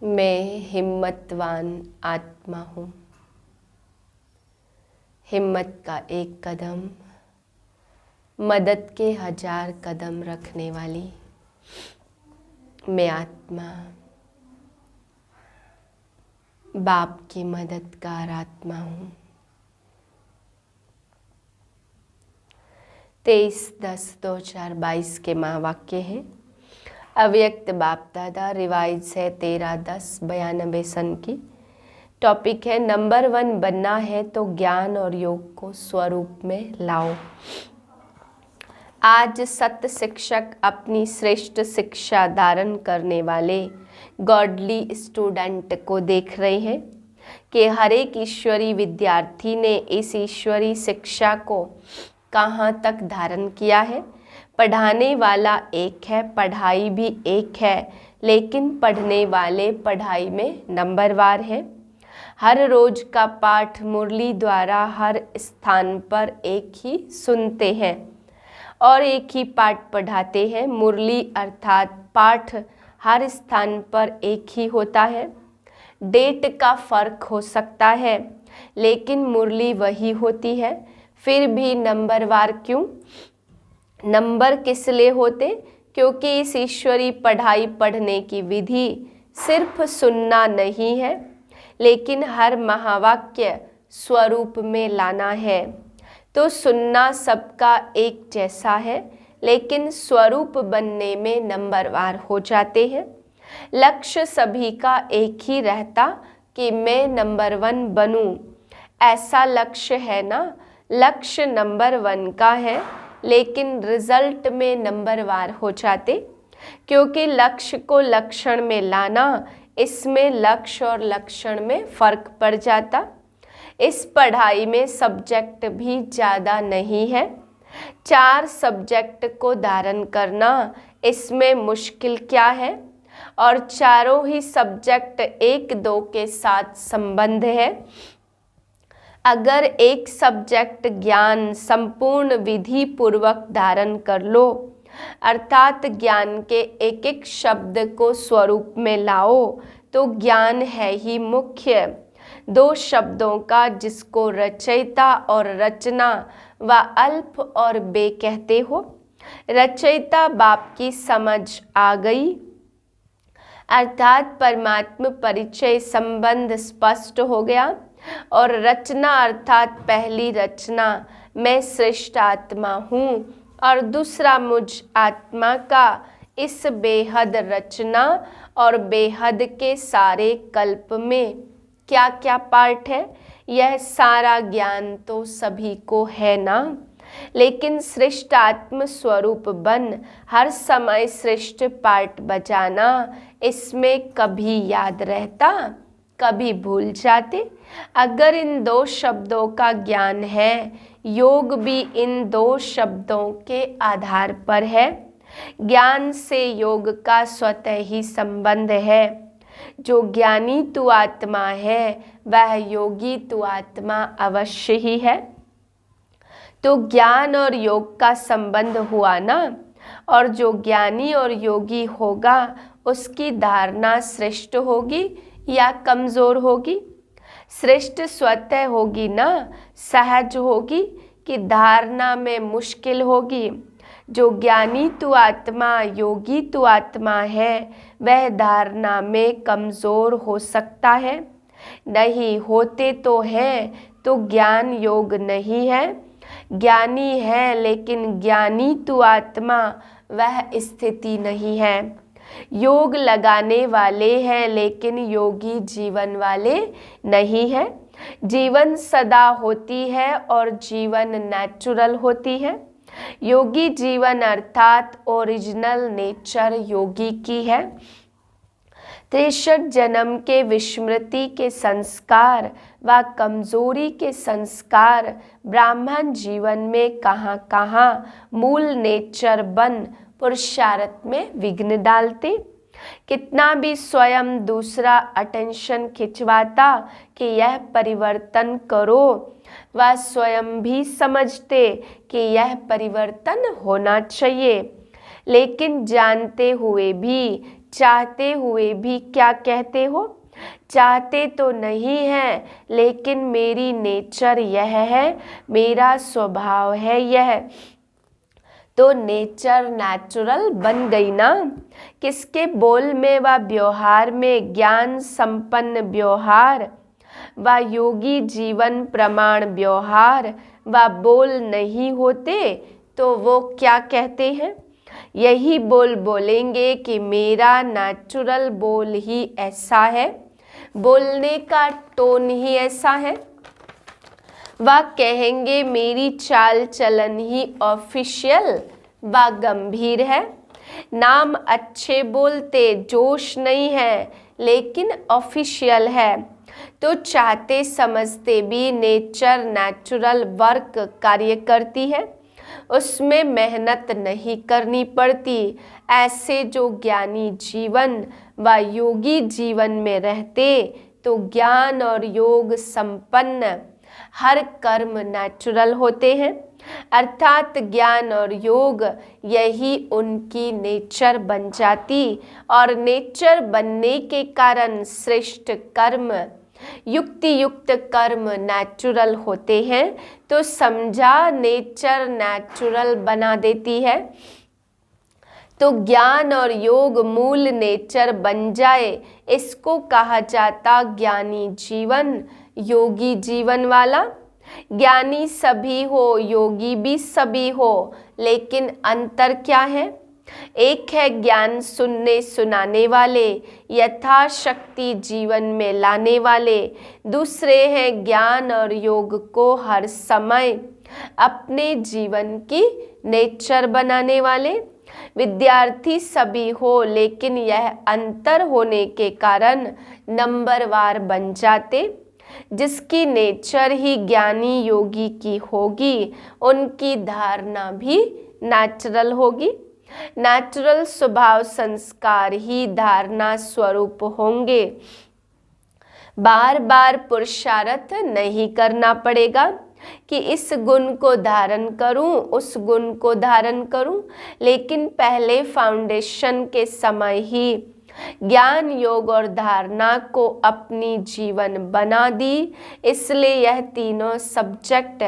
मैं हिम्मतवान आत्मा हूँ। हिम्मत का एक कदम मदद के 1000 कदम रखने वाली मैं आत्मा, बाप की मददगार आत्मा हूँ। 23/10/2022 के महावाक्य हैं। अव्यक्त बाप दादा, रिवाइज है 13/10/92 सन की। टॉपिक है नंबर 1 बनना है तो ज्ञान और योग को स्वरूप में लाओ। आज सत्य शिक्षक अपनी श्रेष्ठ शिक्षा धारण करने वाले गॉडली स्टूडेंट को देख रहे हैं कि हर एक ईश्वरी विद्यार्थी ने इस ईश्वरी शिक्षा को कहाँ तक धारण किया है। पढ़ाने वाला एक है, पढ़ाई भी एक है, लेकिन पढ़ने वाले पढ़ाई में नंबरवार हैं। हर रोज का पाठ मुरली द्वारा हर स्थान पर एक ही सुनते हैं और एक ही पाठ पढ़ाते हैं। मुरली अर्थात पाठ हर स्थान पर एक ही होता है। डेट का फर्क हो सकता है, लेकिन मुरली वही होती है। फिर भी नंबरवार क्यों? नंबर किस लिए होते? क्योंकि इस ईश्वरी पढ़ाई पढ़ने की विधि सिर्फ सुनना नहीं है, लेकिन हर महावाक्य स्वरूप में लाना है। तो सुनना सबका एक जैसा है, लेकिन स्वरूप बनने में नंबरवार हो जाते हैं। लक्ष्य सभी का एक ही रहता कि मैं नंबर 1 बनूं, ऐसा लक्ष्य है ना। लक्ष्य नंबर 1 का है, लेकिन रिजल्ट में नंबरवार हो जाते, क्योंकि लक्ष्य को लक्षण में लाना, इसमें लक्ष्य और लक्षण में फर्क पड़ जाता। इस पढ़ाई में सब्जेक्ट भी ज़्यादा नहीं है। 4 सब्जेक्ट को धारण करना इसमें मुश्किल क्या है? और चारों ही सब्जेक्ट 1-2 के साथ संबंध है। अगर एक सब्जेक्ट ज्ञान संपूर्ण विधि पूर्वक धारण कर लो, अर्थात ज्ञान के एक एक शब्द को स्वरूप में लाओ, तो ज्ञान है ही मुख्य। 2 शब्दों का, जिसको रचयिता और रचना व अल्प और बे कहते हो। रचयिता बाप की समझ आ गई, अर्थात परमात्म परिचय संबंध स्पष्ट हो गया। और रचना अर्थात पहली रचना, मैं श्रेष्ठ आत्मा हूँ, और दूसरा मुझ आत्मा का इस बेहद रचना और बेहद के सारे कल्प में क्या क्या पार्ट है, यह सारा ज्ञान तो सभी को है ना। लेकिन श्रेष्ठ आत्म स्वरूप बन हर समय श्रेष्ठ पार्ट बजाना, इसमें कभी याद रहता, कभी भूल जाते। अगर इन 2 शब्दों का ज्ञान है, योग भी इन 2 शब्दों के आधार पर है। ज्ञान से योग का स्वतः ही संबंध है। जो ज्ञानी तू आत्मा है, वह योगी तू आत्मा अवश्य ही है। तो ज्ञान और योग का संबंध हुआ ना। और जो ज्ञानी और योगी होगा, उसकी धारणा श्रेष्ठ होगी या कमज़ोर होगी? श्रेष्ठ स्वतः होगी ना, सहज होगी, कि धारणा में मुश्किल होगी। जो ज्ञानी तू आत्मा, योगी तू आत्मा है, वह धारणा में कमज़ोर हो सकता है। नहीं होते तो है, तो ज्ञान योग नहीं है। ज्ञानी है, लेकिन ज्ञानी तू आत्मा, वह स्थिति नहीं है। योग लगाने वाले हैं, लेकिन योगी जीवन वाले नहीं है। जीवन सदा होती है और जीवन नेचुरल होती है। योगी जीवन अर्थात ओरिजिनल नेचर योगी की है। 63 जन्म के विस्मृति के संस्कार व कमजोरी के संस्कार ब्राह्मण जीवन में कहाँ कहाँ मूल नेचर बन पुरुषार्थ में विघ्न डालते। कितना भी स्वयं दूसरा अटेंशन खिंचवाता कि यह परिवर्तन करो, वह स्वयं भी समझते कि यह परिवर्तन होना चाहिए, लेकिन जानते हुए भी चाहते हुए भी क्या कहते हो? चाहते तो नहीं है, लेकिन मेरी नेचर यह है, मेरा स्वभाव है यह। तो नेचर नेचुरल बन गई ना। किसके बोल में व व्यवहार में ज्ञान संपन्न व्यवहार व योगी जीवन प्रमाण व्यवहार व बोल नहीं होते तो वो क्या कहते हैं? यही बोल बोलेंगे कि मेरा नेचुरल बोल ही ऐसा है, बोलने का टोन ही ऐसा है। वह कहेंगे मेरी चाल चलन ही ऑफिशियल व गंभीर है। नाम अच्छे बोलते, जोश नहीं है, लेकिन ऑफिशियल है। तो चाहते समझते भी नेचर नेचुरल वर्क कार्य करती है, उसमें मेहनत नहीं करनी पड़ती। ऐसे जो ज्ञानी जीवन व योगी जीवन में रहते तो ज्ञान और योग संपन्न हर कर्म नेचुरल होते हैं, अर्थात ज्ञान और योग यही उनकी नेचर बन जाती और नेचर बनने के कारण श्रेष्ठ कर्म युक्ति युक्त कर्म नेचुरल होते हैं। तो समझा, नेचर नेचुरल बना देती है। तो ज्ञान और योग मूल नेचर बन जाए, इसको कहा जाता ज्ञानी जीवन, योगी जीवन वाला। ज्ञानी सभी हो, योगी भी सभी हो, लेकिन अंतर क्या है? एक है ज्ञान सुनने सुनाने वाले, यथाशक्ति जीवन में लाने वाले। दूसरे हैं ज्ञान और योग को हर समय अपने जीवन की नेचर बनाने वाले। विद्यार्थी सभी हो, लेकिन यह अंतर होने के कारण नंबरवार बन जाते। जिसकी नेचर ही ज्ञानी योगी की होगी, उनकी धारणा भी नेचुरल होगी। नेचुरल स्वभाव संस्कार ही धारणा स्वरूप होंगे। बार बार पुरुषार्थ नहीं करना पड़ेगा कि इस गुण को धारण करूं, उस गुण को धारण करूं, लेकिन पहले फाउंडेशन के समय ही ज्ञान योग और धारणा को अपनी जीवन बना दी। इसलिए यह तीनों सब्जेक्ट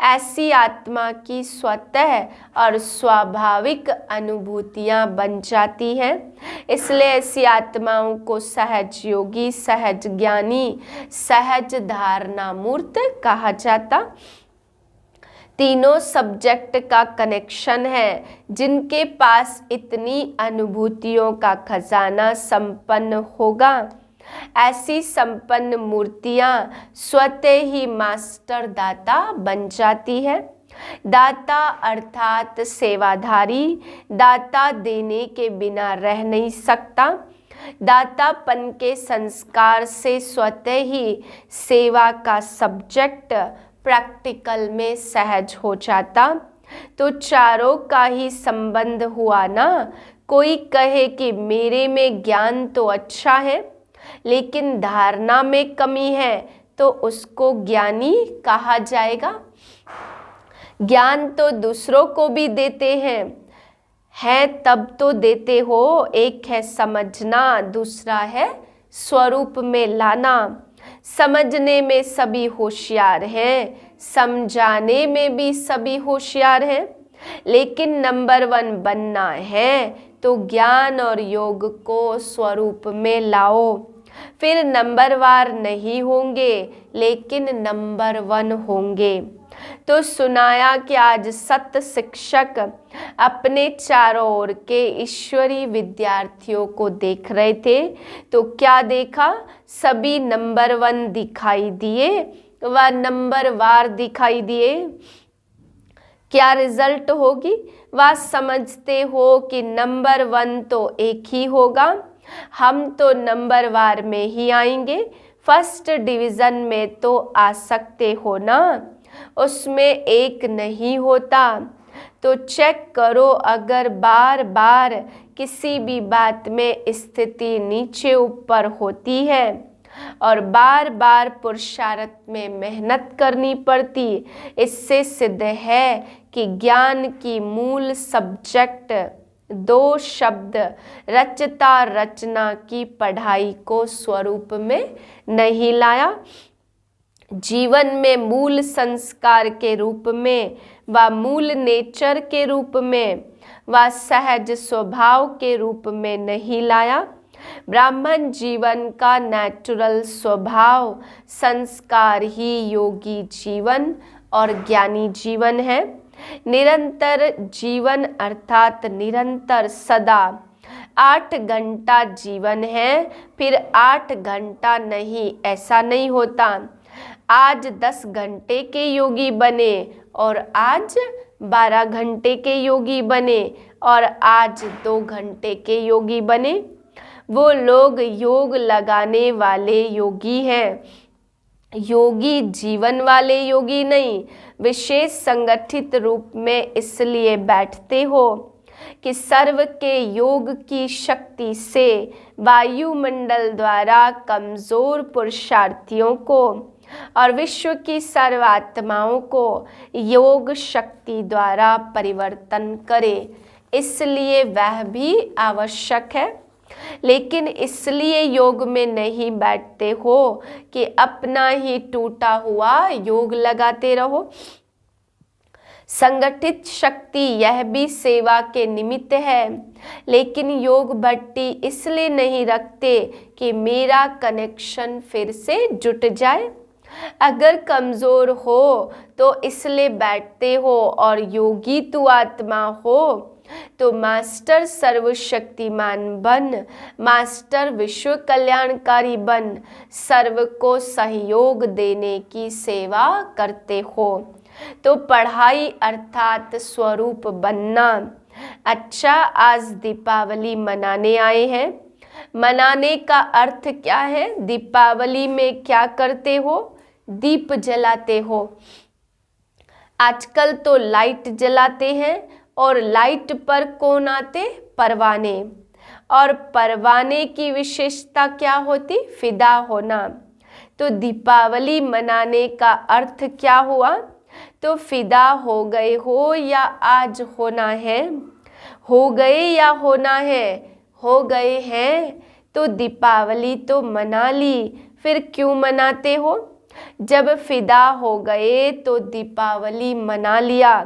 ऐसी आत्मा की स्वतः और स्वाभाविक अनुभूतियां बन जाती हैं। इसलिए ऐसी आत्माओं को सहज योगी, सहज ज्ञानी, सहज धारणा मूर्त कहा जाता। तीनों सब्जेक्ट का कनेक्शन है। जिनके पास इतनी अनुभूतियों का खजाना संपन्न होगा, ऐसी संपन्न मूर्तियां स्वतः ही मास्टर दाता बन जाती है। दाता अर्थात सेवाधारी। दाता देने के बिना रह नहीं सकता। दातापन के संस्कार से स्वतः ही सेवा का सब्जेक्ट प्रैक्टिकल में सहज हो जाता। तो चारों का ही संबंध हुआ ना। कोई कहे कि मेरे में ज्ञान तो अच्छा है, लेकिन धारणा में कमी है, तो उसको ज्ञानी कहा जाएगा। ज्ञान तो दूसरों को भी देते हैं तब तो देते हो। एक है समझना, दूसरा है स्वरूप में लाना। समझने में सभी होशियार हैं, समझाने में भी सभी होशियार हैं, लेकिन नंबर 1 बनना है तो ज्ञान और योग को स्वरूप में लाओ। फिर नंबरवार नहीं होंगे, लेकिन नंबर 1 होंगे। तो सुनाया कि आज सत शिक्षक अपने चारों ओर के ईश्वरीय विद्यार्थियों को देख रहे थे। तो क्या देखा? सभी नंबर 1 दिखाई दिए व नंबरवार दिखाई दिए। क्या रिजल्ट होगी? वह समझते हो कि नंबर 1 तो एक ही होगा, हम तो नंबरवार में ही आएंगे। फर्स्ट डिवीज़न में तो आ सकते हो ना, उसमें एक नहीं होता। तो चेक करो, अगर बार बार किसी भी बात में स्थिति नीचे ऊपर होती है और बार बार पुरुषार्थ में मेहनत करनी पड़ती, इससे सिद्ध है कि ज्ञान की मूल सब्जेक्ट दो शब्द रचता रचना की पढ़ाई को स्वरूप में नहीं लाया। जीवन में मूल संस्कार के रूप में व मूल नेचर के रूप में व सहज स्वभाव के रूप में नहीं लाया। ब्राह्मण जीवन का नेचुरल स्वभाव संस्कार ही योगी जीवन और ज्ञानी जीवन है। निरंतर जीवन अर्थात निरंतर सदा 8 घंटा जीवन है, फिर 8 घंटा नहीं, ऐसा नहीं होता। आज 10 घंटे के योगी बने और आज 12 घंटे के योगी बने और आज 2 घंटे के योगी बने, वो लोग योग लगाने वाले योगी हैं। योगी जीवन वाले योगी नहीं। विशेष संगठित रूप में इसलिए बैठते हो कि सर्व के योग की शक्ति से वायुमंडल द्वारा कमजोर पुरुषार्थियों को और विश्व की सर्वात्माओं को योग शक्ति द्वारा परिवर्तन करे, इसलिए वह भी आवश्यक है। लेकिन इसलिए योग में नहीं बैठते हो कि अपना ही टूटा हुआ योग लगाते रहो। संगठित शक्ति यह भी सेवा के निमित्त है, लेकिन योग भट्टी इसलिए नहीं रखते कि मेरा कनेक्शन फिर से जुट जाए। अगर कमजोर हो तो इसलिए बैठते हो, और योगी तू आत्मा हो तो मास्टर सर्वशक्तिमान बन, मास्टर विश्व कल्याणकारी बन, सर्व को सहयोग देने की सेवा करते हो। तो पढ़ाई अर्थात स्वरूप बनना। अच्छा, आज दीपावली मनाने आए हैं। मनाने का अर्थ क्या है? दीपावली में क्या करते हो? दीप जलाते हो। आजकल तो लाइट जलाते हैं, और लाइट पर कौन आते? परवाने। और परवाने की विशेषता क्या होती? फिदा होना। तो दीपावली मनाने का अर्थ क्या हुआ? तो फिदा हो गए हो या आज होना है? हो गए या होना है? हो गए हैं। तो दीपावली तो मना ली, फिर क्यों मनाते हो? जब फिदा हो गए तो दीपावली मना लिया,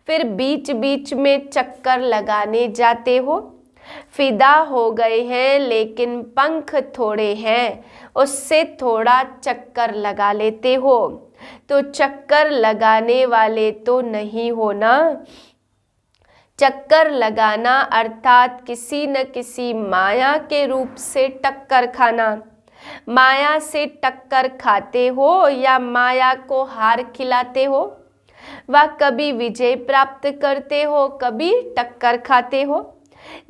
फिर बीच बीच में चक्कर लगाने जाते हो। फिदा हो गए हैं लेकिन पंख थोड़े हैं, उससे थोड़ा चक्कर लगा लेते हो। तो चक्कर लगाने वाले तो नहीं हो ना। चक्कर लगाना अर्थात किसी न किसी माया के रूप से टक्कर खाना। माया से टक्कर खाते हो या माया को हार खिलाते हो? वह कभी विजय प्राप्त करते हो, कभी टक्कर खाते हो।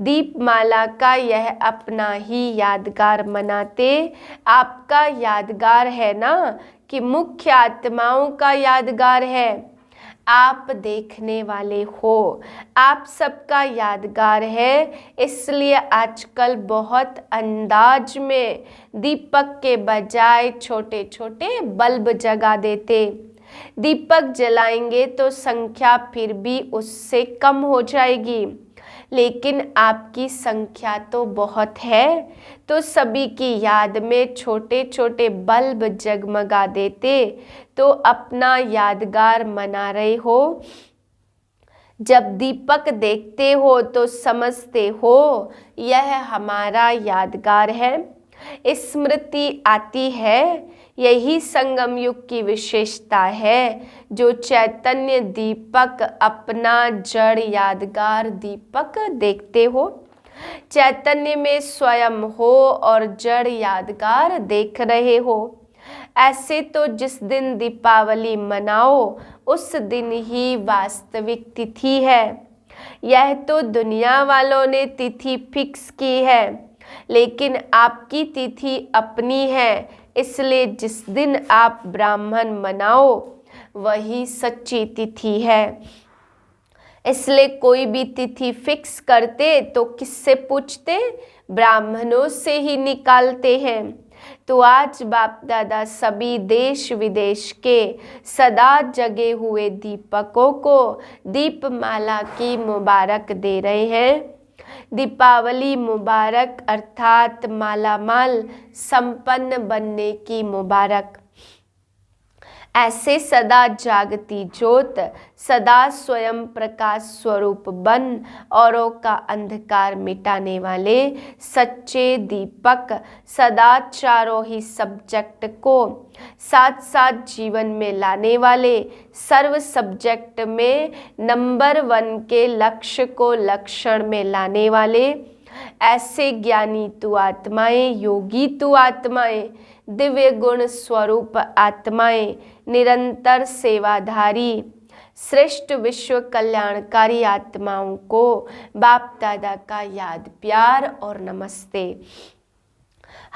दीपमाला का यह अपना ही यादगार मनाते। आपका यादगार है ना, कि मुख्य आत्माओं का यादगार है? आप देखने वाले हो, आप सबका यादगार है। इसलिए आजकल बहुत अंदाज में दीपक के बजाय छोटे छोटे बल्ब जगा देते। दीपक जलाएंगे तो संख्या फिर भी उससे कम हो जाएगी, लेकिन आपकी संख्या तो बहुत है, तो सभी की याद में छोटे छोटे बल्ब जगमगा देते, तो अपना यादगार मना रहे हो। जब दीपक देखते हो तो समझते हो यह हमारा यादगार है। स्मृति आती है। यही संगम युग की विशेषता है, जो चैतन्य दीपक अपना जड़ यादगार दीपक देखते हो। चैतन्य में स्वयं हो और जड़ यादगार देख रहे हो। ऐसे तो जिस दिन दीपावली मनाओ उस दिन ही वास्तविक तिथि है। यह तो दुनिया वालों ने तिथि फिक्स की है, लेकिन आपकी तिथि अपनी है। इसलिए जिस दिन आप ब्राह्मण मनाओ वही सच्ची तिथि है। इसलिए कोई भी तिथि फिक्स करते तो किससे पूछते? ब्राह्मणों से ही निकालते हैं। तो आज बाप दादा सभी देश विदेश के सदा जगे हुए दीपकों को दीपमाला की मुबारक दे रहे हैं। दीपावली मुबारक अर्थात मालामाल संपन्न बनने की मुबारक। ऐसे सदा जागती ज्योत, सदा स्वयं प्रकाश स्वरूप बन औरों का अंधकार मिटाने वाले सच्चे दीपक, सदा चारों ही सब्जेक्ट को साथ साथ जीवन में लाने वाले, सर्व सब्जेक्ट में नंबर 1 के लक्ष्य को लक्षण में लाने वाले, ऐसे ज्ञानी तु आत्माएं, योगी तु आत्माएं, दिव्य गुण स्वरूप आत्माएं, निरंतर सेवाधारी श्रेष्ठ विश्व कल्याणकारी आत्माओं को बाप दादा का याद प्यार और नमस्ते।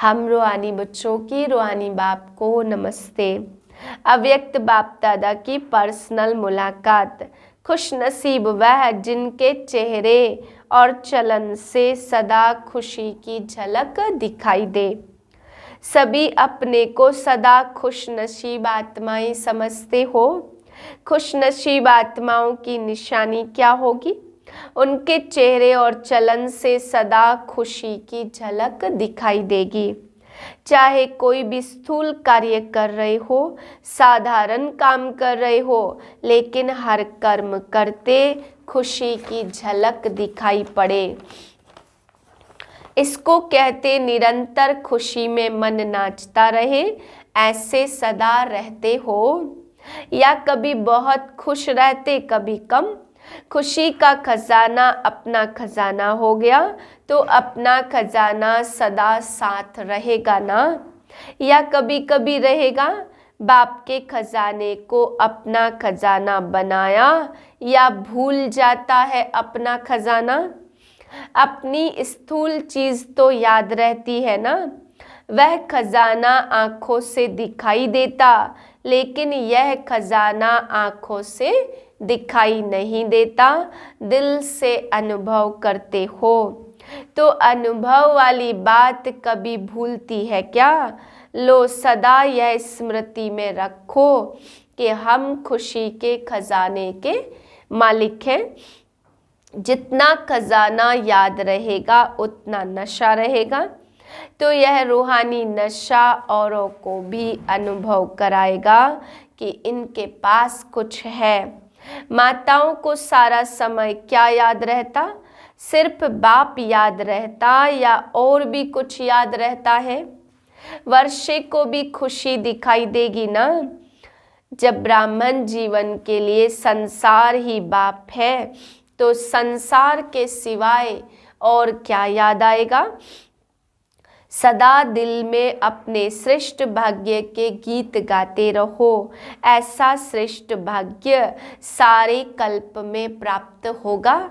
हम रूहानी बच्चों की रूहानी बाप को नमस्ते। अव्यक्त बाप दादा की पर्सनल मुलाकात। खुश नसीब वह जिनके चेहरे और चलन से सदा खुशी की झलक दिखाई दे। सभी अपने को सदा खुश नसीब आत्माएं समझते हो। खुश नसीब आत्माओं की निशानी क्या होगी? उनके चेहरे और चलन से सदा खुशी की झलक दिखाई देगी। चाहे कोई भी स्थूल कार्य कर रहे हो, साधारण काम कर रहे हो, लेकिन हर कर्म करते खुशी की झलक दिखाई पड़े। इसको कहते निरंतर खुशी में मन नाचता रहे। ऐसे सदा रहते हो या कभी बहुत खुश रहते, कभी कम? खुशी का खजाना अपना खजाना हो गया तो अपना खजाना सदा साथ रहेगा ना, या कभी कभी रहेगा? बाप के खजाने को अपना खजाना बनाया या भूल जाता है अपना खजाना? अपनी स्थूल चीज तो याद रहती है ना। वह खजाना आंखों से दिखाई देता, लेकिन यह खजाना आंखों से दिखाई नहीं देता, दिल से अनुभव करते हो। तो अनुभव वाली बात कभी भूलती है क्या? लो सदा यह स्मृति में रखो कि हम खुशी के खजाने के मालिक हैं। जितना खजाना याद रहेगा उतना नशा रहेगा। तो यह रूहानी नशा औरों को भी अनुभव कराएगा कि इनके पास कुछ है। माताओं को सारा समय क्या याद रहता? सिर्फ बाप याद रहता या और भी कुछ याद रहता है? वर्षे को भी खुशी दिखाई देगी ना। जब ब्राह्मण जीवन के लिए संसार ही बाप है तो संसार के सिवाय और क्या याद आएगा? सदा दिल में अपने श्रेष्ठ भाग्य के गीत गाते रहो। ऐसा श्रेष्ठ भाग्य सारे कल्प में प्राप्त होगा।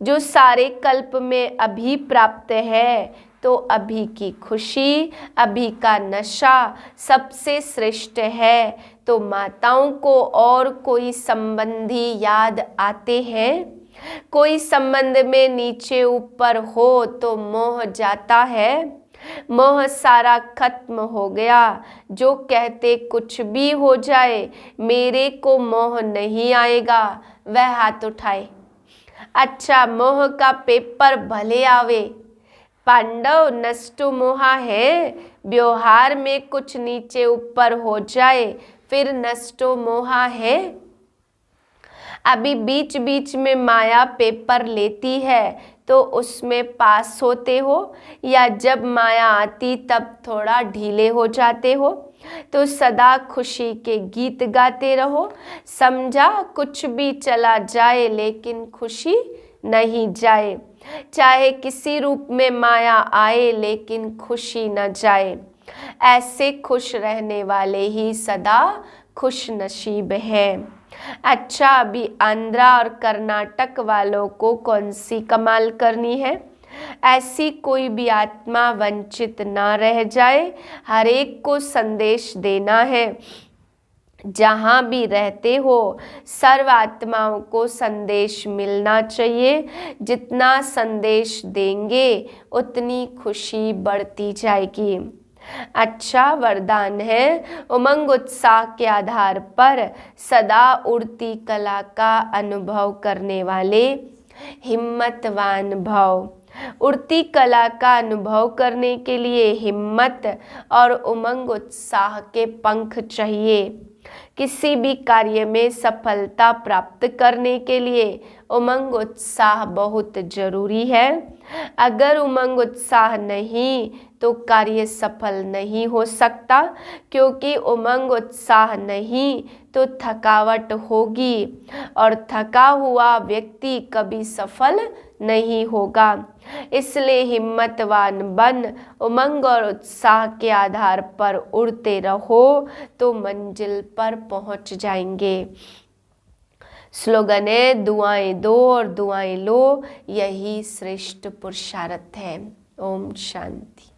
जो सारे कल्प में अभी प्राप्त है, तो अभी की खुशी, अभी का नशा सबसे श्रेष्ठ है। तो माताओं को और कोई संबंधी याद आते हैं? कोई संबंध में नीचे ऊपर हो तो मोह जाता है। मोह सारा खत्म हो गया। जो कहते कुछ भी हो जाए मेरे को मोह नहीं आएगा, वह हाथ उठाए। अच्छा, मोह का पेपर भले आवे, पांडव नष्टो मोहा है। व्यवहार में कुछ नीचे ऊपर हो जाए फिर नष्टो मोहा है। अभी बीच बीच में माया पेपर लेती है तो उसमें पास होते हो, या जब माया आती तब थोड़ा ढीले हो जाते हो? तो सदा खुशी के गीत गाते रहो। समझा? कुछ भी चला जाए लेकिन खुशी नहीं जाए। चाहे किसी रूप में माया आए लेकिन खुशी न जाए। ऐसे खुश रहने वाले ही सदा खुश नसीब हैं। अच्छा, अभी आंध्रा और कर्नाटक वालों को कौन सी कमाल करनी है? ऐसी कोई भी आत्मा वंचित ना रह जाए। हर एक को संदेश देना है। जहाँ भी रहते हो सर्व आत्माओं को संदेश मिलना चाहिए। जितना संदेश देंगे उतनी खुशी बढ़ती जाएगी। अच्छा वरदान है, उमंग उत्साह के आधार पर सदा उड़ती कला का अनुभव करने वाले, हिम्मतवान भव। उड़ती कला का अनुभव करने के लिए हिम्मत और उमंग उत्साह के पंख चाहिए। किसी भी कार्य में सफलता प्राप्त करने के लिए उमंग उत्साह बहुत जरूरी है। अगर उमंग उत्साह नहीं तो कार्य सफल नहीं हो सकता, क्योंकि उमंग उत्साह नहीं तो थकावट होगी और थका हुआ व्यक्ति कभी सफल नहीं होगा। इसलिए हिम्मतवान बन उमंग और उत्साह के आधार पर उड़ते रहो तो मंजिल पर पहुंच जाएंगे। स्लोगन है, दुआएं दो और दुआएं लो, यही श्रेष्ठ पुरुषार्थ है। ओम शांति।